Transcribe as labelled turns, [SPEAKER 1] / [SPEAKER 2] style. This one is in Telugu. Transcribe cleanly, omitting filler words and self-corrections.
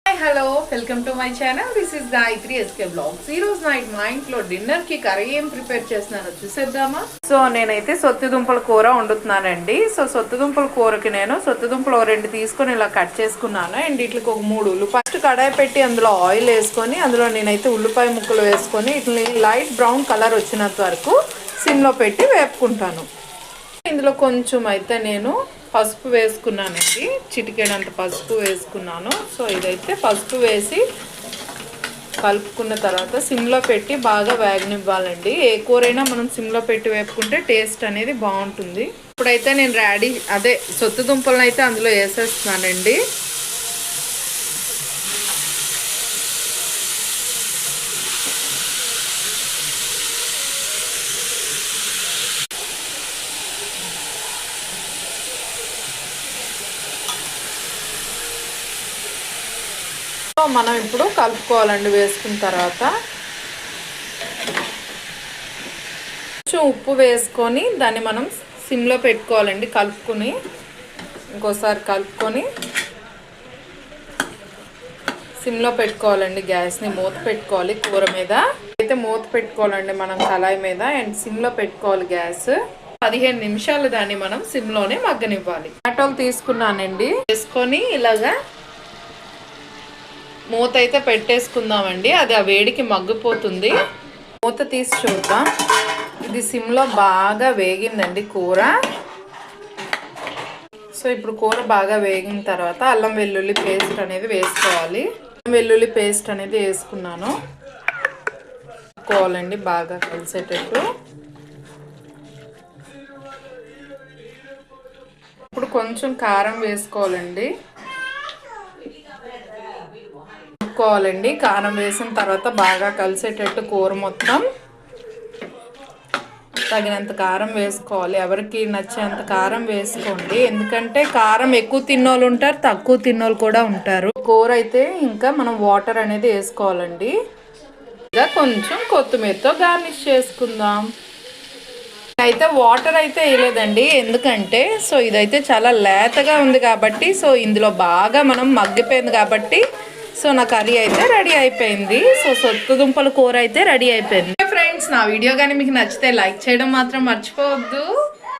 [SPEAKER 1] Hello welcome to my channel. This is Gayathri SK blogs. ఈ రోజు నైట్ మా ఇంట్లో డిన్నర్ కి కర్రీ ఏం ప్రిపేర్ చేస్తున్నానో చూసేద్దామా. సో నేనైతే సొత్తి దుంపల కూర వండుతున్నానండి. సో సొత్తి దుంపల కూరకి నేను సొత్తి దుంపలు 2 తీసుకొని ఇలా కట్ చేసుకున్నాను. అండ్ వీటికి ఒక 3 ఉల్లిపాయ ఫస్ట్ కడాయి పెట్టి అందులో ఆయిల్ వేసుకొని అందులో నేనైతే ఉల్లిపాయ ముక్కలు వేసుకొని వీటిని లైట్ బ్రౌన్ కలర్ వచ్చినంత వరకు సిమ్లో పెట్టి వేపుకుంటాను. ఇందులో కొంచెం అయితే నేను పసుపు వేసుకున్నానండి, చిటికెడంత పసుపు వేసుకున్నాను. సో ఇదైతే పసుపు వేసి కలుపుకున్న తర్వాత సిమ్లో పెట్టి బాగా వేగనివ్వాలండి. ఏ కూరైనా మనం సిమ్లో పెట్టి వేపుకుంటే టేస్ట్ అనేది బాగుంటుంది. ఇప్పుడైతే నేను సొత్తు దుంపలను అయితే అందులో వేసేస్తున్నానండి. మనం ఇప్పుడు కలుపుకోవాలండి. వేసుకున్న తర్వాత కొంచెం ఉప్పు వేసుకొని దాన్ని మనం సిమ్లో పెట్టుకోవాలండి. కలుపుకొని ఇంకోసారి కలుపుకొని సిమ్లో పెట్టుకోవాలండి. గ్యాస్ని మూత పెట్టుకోవాలి. కూర మీద అయితే మూత పెట్టుకోవాలండి మనం కళాయి మీద. అండ్ సిమ్లో పెట్టుకోవాలి గ్యాస్. 15 నిమిషాలు దాన్ని మనం సిమ్లోనే మగ్గనివ్వాలి. టమాటోలు తీసుకున్నానండి, వేసుకొని ఇలాగా మూత అయితే పెట్టేసుకుందామండి. అది ఆ వేడికి మగ్గిపోతుంది. మూత తీసి చూద్దాం. ఇది సిమ్లో బాగా వేగిందండి కూర. సో ఇప్పుడు కూర బాగా వేగిన తర్వాత అల్లం వెల్లుల్లి పేస్ట్ అనేది వేసుకోవాలి. అల్లం వెల్లుల్లి పేస్ట్ అనేది వేసుకున్నాను. వేసుకోవాలండి బాగా కలిసేటట్టు. ఇప్పుడు కొంచెం కారం వేసుకోవాలండి. కారం వేసిన తర్వాత బాగా కలిసేటట్టు కూర మొత్తం తగినంత కారం వేసుకోవాలి. ఎవరికి నచ్చేంత కారం వేసుకోండి. ఎందుకంటే కారం ఎక్కువ తిన్నోళ్ళు ఉంటారు, తక్కువ తిన్నోళ్ళు కూడా ఉంటారు. కూర అయితే ఇంకా మనం వాటర్ అనేది వేసుకోవాలండి. ఇంకా కొంచెం కొత్తిమీరతో గార్నిష్ చేసుకుందాం. అయితే వాటర్ అయితే వేయలేదండి, ఎందుకంటే సో ఇదైతే చాలా లేతగా ఉంది కాబట్టి, సో ఇందులో బాగా మనం మగ్గిపోయింది కాబట్టి సో నా కర్రీ అయితే రెడీ అయిపోయింది. సో సొత్తు దుంపల కూర అయితే రెడీ అయిపోయింది. ఫ్రెండ్స్, నా వీడియో కానీ మీకు నచ్చితే లైక్ చేయడం మాత్రం మర్చిపోవద్దు.